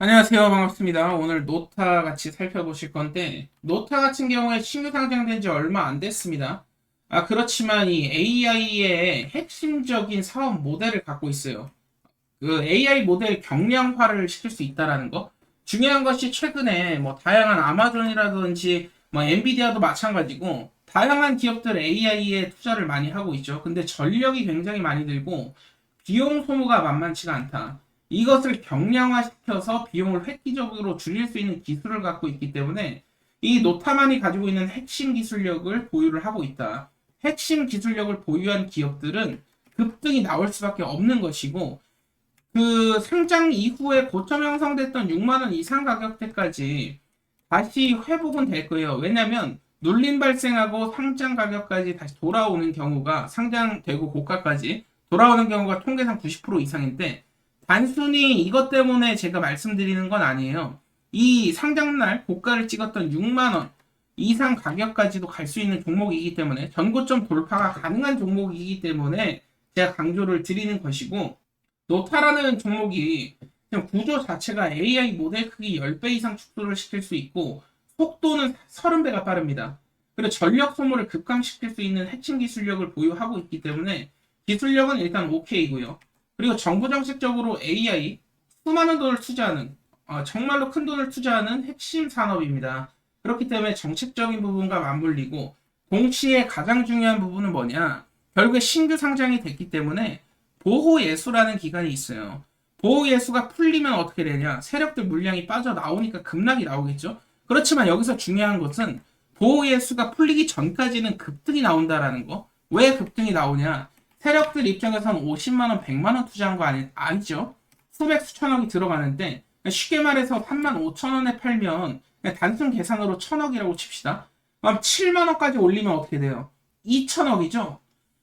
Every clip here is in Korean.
안녕하세요. 반갑습니다. 오늘 노타 같이 살펴보실 건데, 노타 같은 경우에 신규 상장된 지 얼마 안 됐습니다. 그렇지만 이 AI의 핵심적인 사업 모델을 갖고 있어요. 그 AI 모델 경량화를 시킬 수 있다라는 거. 중요한 것이 최근에 뭐 다양한 아마존이라든지 뭐 엔비디아도 마찬가지고 다양한 기업들 AI에 투자를 많이 하고 있죠. 근데 전력이 굉장히 많이 들고 비용 소모가 만만치가 않다. 이것을 경량화시켜서 비용을 획기적으로 줄일 수 있는 기술을 갖고 있기 때문에 이 노타만이 가지고 있는 핵심 기술력을 보유를 하고 있다. 핵심 기술력을 보유한 기업들은 급등이 나올 수밖에 없는 것이고 그 상장 이후에 고점 형성됐던 6만 원 이상 가격대까지 다시 회복은 될 거예요. 왜냐하면 눌림 발생하고 상장 가격까지 다시 돌아오는 경우가 상장되고 고가까지 돌아오는 경우가 통계상 90% 이상인데 단순히 이것 때문에 제가 말씀드리는 건 아니에요. 이 상장날 고가를 찍었던 6만 원 이상 가격까지도 갈 수 있는 종목이기 때문에 전고점 돌파가 가능한 종목이기 때문에 제가 강조를 드리는 것이고 노타라는 종목이 그냥 구조 자체가 AI 모델 크기 10배 이상 축소를 시킬 수 있고 속도는 30배가 빠릅니다. 그리고 전력 소모를 급감시킬 수 있는 핵심 기술력을 보유하고 있기 때문에 기술력은 일단 OK고요. 그리고 정부 정책적으로 AI 수많은 돈을 투자하는 정말로 큰 돈을 투자하는 핵심 산업입니다. 그렇기 때문에 정책적인 부분과 맞물리고 동시에 가장 중요한 부분은 뭐냐? 결국에 신규 상장이 됐기 때문에 보호예수라는 기간이 있어요. 보호예수가 풀리면 어떻게 되냐? 세력들 물량이 빠져나오니까 급락이 나오겠죠? 그렇지만 여기서 중요한 것은 보호예수가 풀리기 전까지는 급등이 나온다라는 거. 왜 급등이 나오냐? 세력들 입장에서는 50만원, 100만원 투자한 거 아니죠? 수백, 수천억이 들어가는데 쉽게 말해서 3만 5천원에 팔면 단순 계산으로 천억이라고 칩시다. 그럼 7만원까지 올리면 어떻게 돼요? 2천억이죠?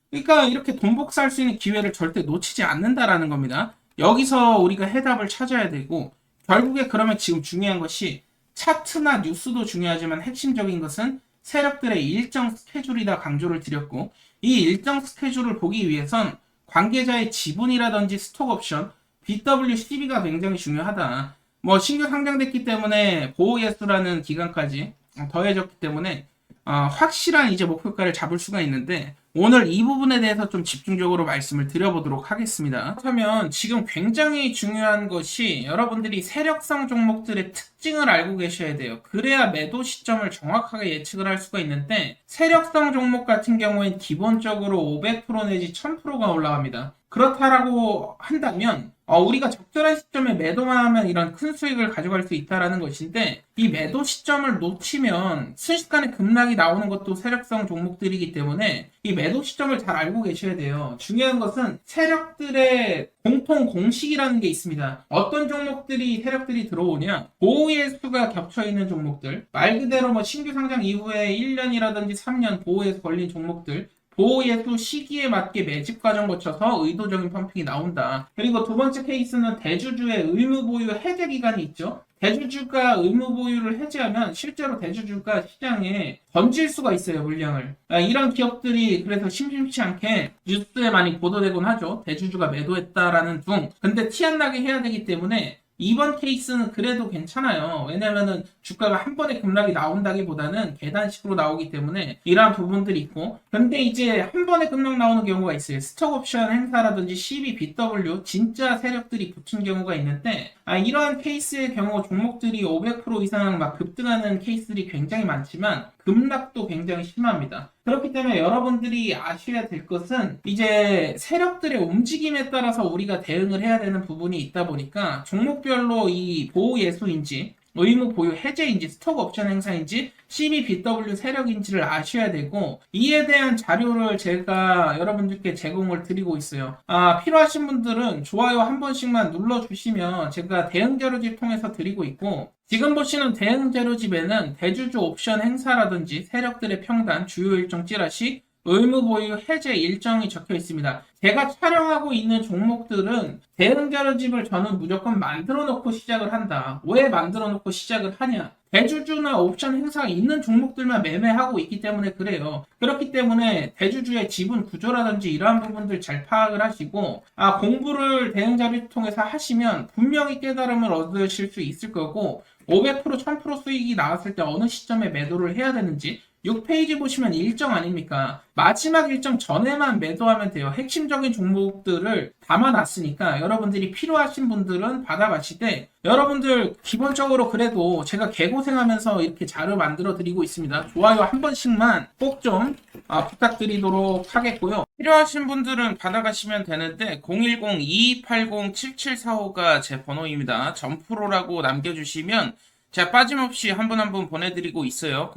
그러니까 이렇게 돈 복사할 수 있는 기회를 절대 놓치지 않는다라는 겁니다. 여기서 우리가 해답을 찾아야 되고 결국에 그러면 지금 중요한 것이 차트나 뉴스도 중요하지만 핵심적인 것은 세력들의 일정 스케줄이다 강조를 드렸고 이 일정 스케줄을 보기 위해선 관계자의 지분이라든지 스톡 옵션, BWCB가 굉장히 중요하다. 뭐 신규 상장됐기 때문에 보호예수라는 기간까지 더해졌기 때문에 확실한 이제 목표가를 잡을 수가 있는데 오늘 이 부분에 대해서 좀 집중적으로 말씀을 드려보도록 하겠습니다. 그렇다면 지금 굉장히 중요한 것이 여러분들이 세력성 종목들의 특징을 알고 계셔야 돼요. 그래야 매도 시점을 정확하게 예측을 할 수가 있는데 세력성 종목 같은 경우엔 기본적으로 500% 내지 1000%가 올라갑니다. 그렇다라고 한다면 우리가 적절한 시점에 매도만 하면 이런 큰 수익을 가져갈 수 있다라는 것인데 이 매도 시점을 놓치면 순식간에 급락이 나오는 것도 세력성 종목들이기 때문에 이 매도 시점을 잘 알고 계셔야 돼요. 중요한 것은 세력들의 공통 공식이라는 게 있습니다. 어떤 종목들이 세력들이 들어오냐? 보호예수가 겹쳐 있는 종목들, 말 그대로 뭐 신규 상장 이후에 1년이라든지 3년 보호예수 걸린 종목들, 보호예수 시기에 맞게 매집 과정 거쳐서 의도적인 펌핑이 나온다. 그리고 두 번째 케이스는 대주주의 의무 보유 해제 기간이 있죠. 대주주가 의무 보유를 해제하면 실제로 대주주가 시장에 던질 수가 있어요, 물량을. 이런 기업들이 그래서 심심치 않게 뉴스에 많이 보도되곤 하죠. 대주주가 매도했다라는 둥. 근데 티 안 나게 해야 되기 때문에 이번 케이스는 그래도 괜찮아요. 왜냐면은 주가가 한 번에 급락이 나온다기보다는 계단식으로 나오기 때문에 이러한 부분들이 있고 근데 이제 한 번에 급락 나오는 경우가 있어요. 스톡옵션 행사라든지 CB, BW 진짜 세력들이 붙은 경우가 있는데 이러한 케이스의 경우 종목들이 500% 이상 막 급등하는 케이스들이 굉장히 많지만 급락도 굉장히 심합니다. 그렇기 때문에 여러분들이 아셔야 될 것은 이제 세력들의 움직임에 따라서 우리가 대응을 해야 되는 부분이 있다 보니까 종목별로 이 보호 예수인지 의무 보유 해제인지 스톡 옵션 행사인지 CBBW 세력인지를 아셔야 되고 이에 대한 자료를 제가 여러분들께 제공을 드리고 있어요. 필요하신 분들은 좋아요 한 번씩만 눌러주시면 제가 대응 자료집 통해서 드리고 있고 지금 보시는 대응 자료집에는 대주주 옵션 행사라든지 세력들의 평단, 주요 일정 찌라시, 의무 보유 해제 일정이 적혀 있습니다. 제가 촬영하고 있는 종목들은 대응 자료집을 저는 무조건 만들어 놓고 시작을 한다. 왜 만들어 놓고 시작을 하냐? 대주주나 옵션 행사가 있는 종목들만 매매하고 있기 때문에 그래요. 그렇기 때문에 대주주의 지분 구조라든지 이러한 부분들 잘 파악을 하시고, 공부를 대응 자료 통해서 하시면 분명히 깨달음을 얻으실 수 있을 거고, 500% 1000% 수익이 나왔을 때 어느 시점에 매도를 해야 되는지 6페이지 보시면 일정 아닙니까? 마지막 일정 전에만 매도하면 돼요. 핵심적인 종목들을 담아놨으니까 여러분들이 필요하신 분들은 받아가실 때 여러분들 기본적으로 그래도 제가 개고생하면서 이렇게 자료 만들어 드리고 있습니다. 좋아요 한 번씩만 꼭 좀 부탁드리도록 하겠고요. 필요하신 분들은 받아가시면 되는데 010-2280-7745가 제 번호입니다. 점프로라고 남겨주시면 제가 빠짐없이 한 분 한 분 보내드리고 있어요.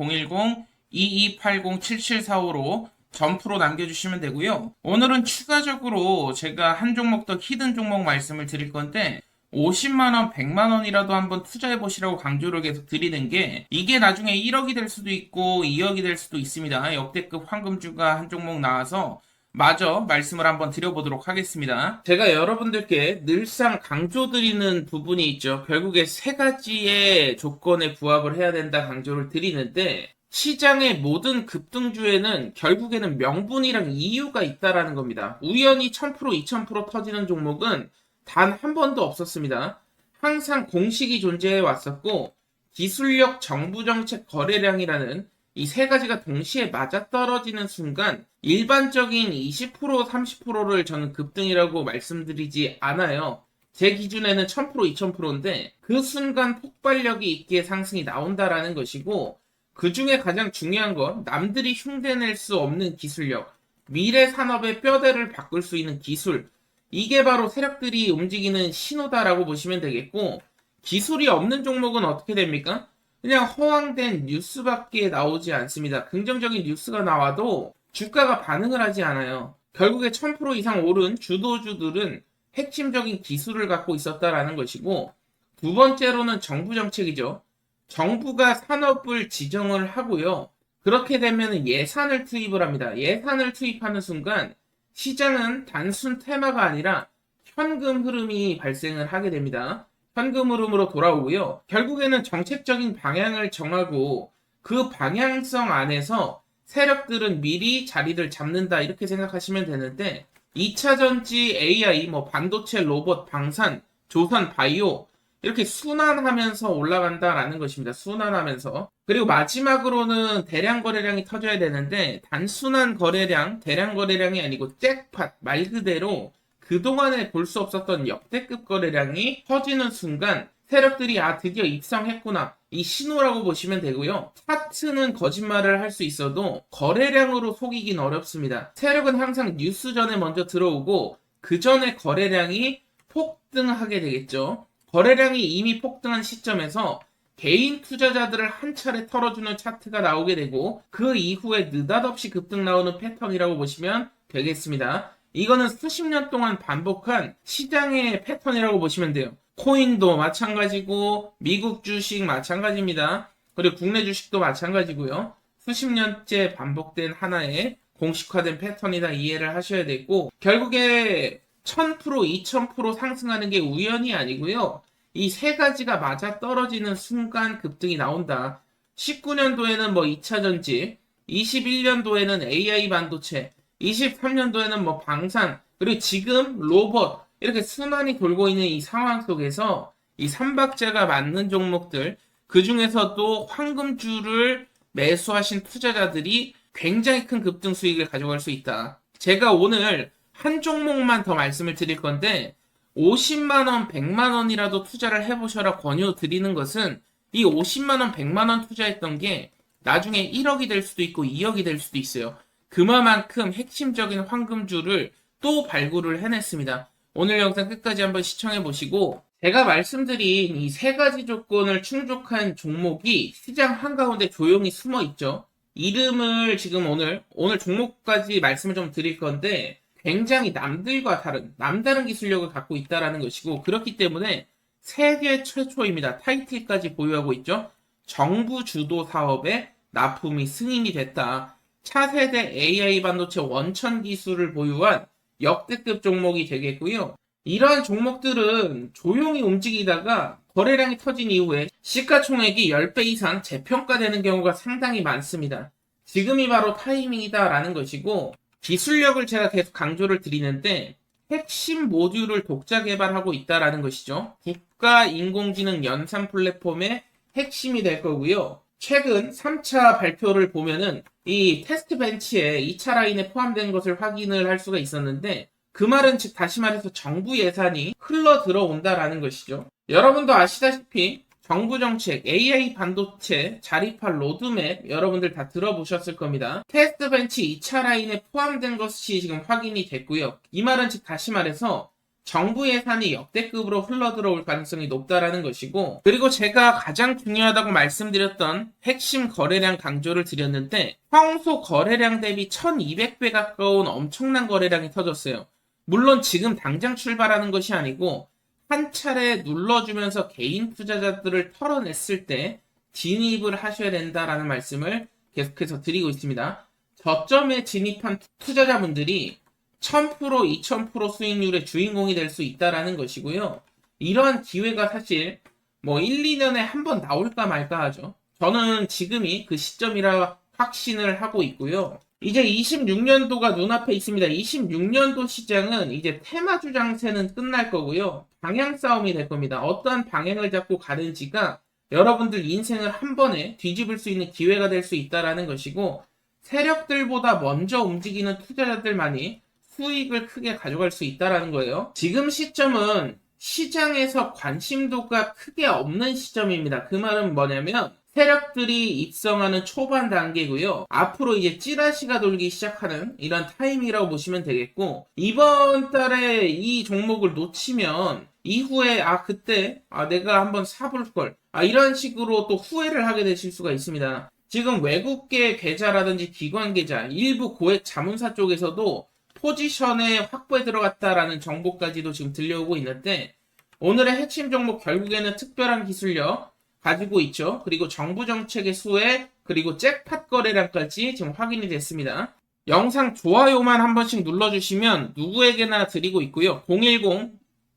010-2280-7745로 점프로 남겨주시면 되고요. 오늘은 추가적으로 제가 한 종목 더 히든 종목 말씀을 드릴 건데 50만원, 100만원이라도 한번 투자해보시라고 강조를 계속 드리는 게 이게 나중에 1억이 될 수도 있고 2억이 될 수도 있습니다. 역대급 황금주가 한 종목 나와서 마저 말씀을 한번 드려보도록 하겠습니다. 제가 여러분들께 늘상 강조드리는 부분이 있죠. 결국에 세 가지의 조건에 부합을 해야 된다 강조를 드리는데 시장의 모든 급등주에는 결국에는 명분이랑 이유가 있다라는 겁니다. 우연히 1000%, 2000% 터지는 종목은 단 한 번도 없었습니다. 항상 공식이 존재해 왔었고 기술력, 정부정책, 거래량이라는 이 세 가지가 동시에 맞아떨어지는 순간 일반적인 20%, 30%를 저는 급등이라고 말씀드리지 않아요. 제 기준에는 1000%, 2000%인데 그 순간 폭발력이 있게 상승이 나온다라는 것이고 그 중에 가장 중요한 건 남들이 흉내낼 수 없는 기술력, 미래 산업의 뼈대를 바꿀 수 있는 기술, 이게 바로 세력들이 움직이는 신호다라고 보시면 되겠고 기술이 없는 종목은 어떻게 됩니까? 그냥 허황된 뉴스밖에 나오지 않습니다. 긍정적인 뉴스가 나와도 주가가 반응을 하지 않아요. 결국에 1000% 이상 오른 주도주들은 핵심적인 기술을 갖고 있었다라는 것이고 두 번째로는 정부 정책이죠. 정부가 산업을 지정을 하고요. 그렇게 되면 예산을 투입을 합니다. 예산을 투입하는 순간 시장은 단순 테마가 아니라 현금 흐름이 발생을 하게 됩니다. 현금 흐름으로 돌아오고요. 결국에는 정책적인 방향을 정하고 그 방향성 안에서 세력들은 미리 자리를 잡는다 이렇게 생각하시면 되는데 2차전지 AI, 반도체, 로봇, 방산, 조선, 바이오 이렇게 순환하면서 올라간다라는 것입니다. 순환하면서. 그리고 마지막으로는 대량 거래량이 터져야 되는데 단순한 거래량, 대량 거래량이 아니고 잭팟 말 그대로 그동안에 볼 수 없었던 역대급 거래량이 터지는 순간 세력들이 드디어 입성했구나. 이 신호라고 보시면 되고요. 차트는 거짓말을 할 수 있어도 거래량으로 속이긴 어렵습니다. 세력은 항상 뉴스 전에 먼저 들어오고 그 전에 거래량이 폭등하게 되겠죠. 거래량이 이미 폭등한 시점에서 개인 투자자들을 한 차례 털어주는 차트가 나오게 되고 그 이후에 느닷없이 급등 나오는 패턴이라고 보시면 되겠습니다. 이거는 수십 년 동안 반복한 시장의 패턴이라고 보시면 돼요. 코인도 마찬가지고 미국 주식 마찬가지입니다. 그리고 국내 주식도 마찬가지고요. 수십 년째 반복된 하나의 공식화된 패턴이다 이해를 하셔야 되고 결국에 1000%, 2000% 상승하는 게 우연이 아니고요. 이 세 가지가 맞아 떨어지는 순간 급등이 나온다. 19년도에는 2차전지, 21년도에는 AI 반도체, 23년도에는 방산, 그리고 지금 로봇, 이렇게 순환이 돌고 있는 이 상황 속에서 이 삼박자가 맞는 종목들, 그 중에서도 황금주를 매수하신 투자자들이 굉장히 큰 급등 수익을 가져갈 수 있다. 제가 오늘 한 종목만 더 말씀을 드릴 건데 50만원, 100만원이라도 투자를 해보셔라 권유드리는 것은 이 50만원, 100만원 투자했던 게 나중에 1억이 될 수도 있고 2억이 될 수도 있어요. 그만큼 핵심적인 황금주를 또 발굴을 해냈습니다. 오늘 영상 끝까지 한번 시청해보시고 제가 말씀드린 이 세 가지 조건을 충족한 종목이 시장 한가운데 조용히 숨어 있죠. 이름을 지금 오늘 종목까지 말씀을 좀 드릴 건데 굉장히 남들과 다른 남다른 기술력을 갖고 있다라는 것이고 그렇기 때문에 세계 최초입니다. 타이틀까지 보유하고 있죠. 정부 주도 사업에 납품이 승인이 됐다. 차세대 AI 반도체 원천 기술을 보유한 역대급 종목이 되겠고요. 이러한 종목들은 조용히 움직이다가 거래량이 터진 이후에 시가총액이 10배 이상 재평가되는 경우가 상당히 많습니다. 지금이 바로 타이밍이다라는 것이고, 기술력을 제가 계속 강조를 드리는데 핵심 모듈을 독자 개발하고 있다라는 것이죠. 국가 인공지능 연산 플랫폼의 핵심이 될 거고요. 최근 3차 발표를 보면은 이 테스트 벤치에 2차 라인에 포함된 것을 확인을 할 수가 있었는데, 그 말은 즉 다시 말해서 정부 예산이 흘러 들어온다라는 것이죠. 여러분도 아시다시피 정부 정책, AI 반도체 자립할 로드맵 여러분들 다 들어보셨을 겁니다. 테스트 벤치 2차 라인에 포함된 것이 지금 확인이 됐고요. 이 말은 즉 다시 말해서 정부 예산이 역대급으로 흘러 들어올 가능성이 높다라는 것이고, 그리고 제가 가장 중요하다고 말씀드렸던 핵심 거래량 강조를 드렸는데, 평소 거래량 대비 1200배 가까운 엄청난 거래량이 터졌어요. 물론 지금 당장 출발하는 것이 아니고 한 차례 눌러주면서 개인 투자자들을 털어냈을 때 진입을 하셔야 된다라는 말씀을 계속해서 드리고 있습니다. 저점에 진입한 투자자분들이 1000%, 2000% 수익률의 주인공이 될 수 있다라는 것이고요. 이러한 기회가 사실 1, 2년에 한 번 나올까 말까 하죠. 저는 지금이 그 시점이라 확신을 하고 있고요. 이제 26년도가 눈앞에 있습니다. 26년도 시장은 이제 테마주 장세는 끝날 거고요. 방향 싸움이 될 겁니다. 어떠한 방향을 잡고 가는지가 여러분들 인생을 한 번에 뒤집을 수 있는 기회가 될 수 있다라는 것이고, 세력들보다 먼저 움직이는 투자자들만이 수익을 크게 가져갈 수 있다라는 거예요. 지금 시점은 시장에서 관심도가 크게 없는 시점입니다. 그 말은 뭐냐면 세력들이 입성하는 초반 단계고요. 앞으로 이제 찌라시가 돌기 시작하는 이런 타이밍이라고 보시면 되겠고, 이번 달에 이 종목을 놓치면 이후에 그때 내가 한번 사볼 걸 이런 식으로 또 후회를 하게 되실 수가 있습니다. 지금 외국계 계좌라든지 기관 계좌, 일부 고액 자문사 쪽에서도 포지션에 확보에 들어갔다라는 정보까지도 지금 들려오고 있는데, 오늘의 핵심 종목 결국에는 특별한 기술력 가지고 있죠. 그리고 정부 정책의 수혜, 그리고 잭팟 거래량까지 지금 확인이 됐습니다. 영상 좋아요만 한 번씩 눌러주시면 누구에게나 드리고 있고요.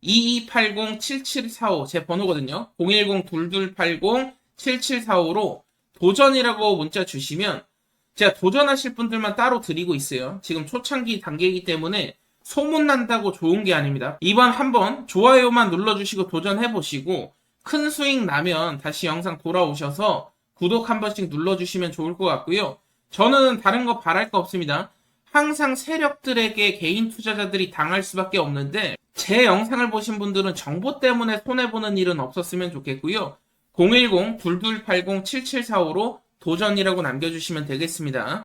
010-2280-7745 제 번호거든요. 010-2280-7745로 도전이라고 문자 주시면 제가 도전하실 분들만 따로 드리고 있어요. 지금 초창기 단계이기 때문에 소문난다고 좋은 게 아닙니다. 이번 한번 좋아요만 눌러주시고 도전해보시고 큰 수익 나면 다시 영상 돌아오셔서 구독 한 번씩 눌러주시면 좋을 것 같고요. 저는 다른 거 바랄 거 없습니다. 항상 세력들에게 개인 투자자들이 당할 수밖에 없는데, 제 영상을 보신 분들은 정보 때문에 손해보는 일은 없었으면 좋겠고요. 010-2280-7745로 도전이라고 남겨주시면 되겠습니다.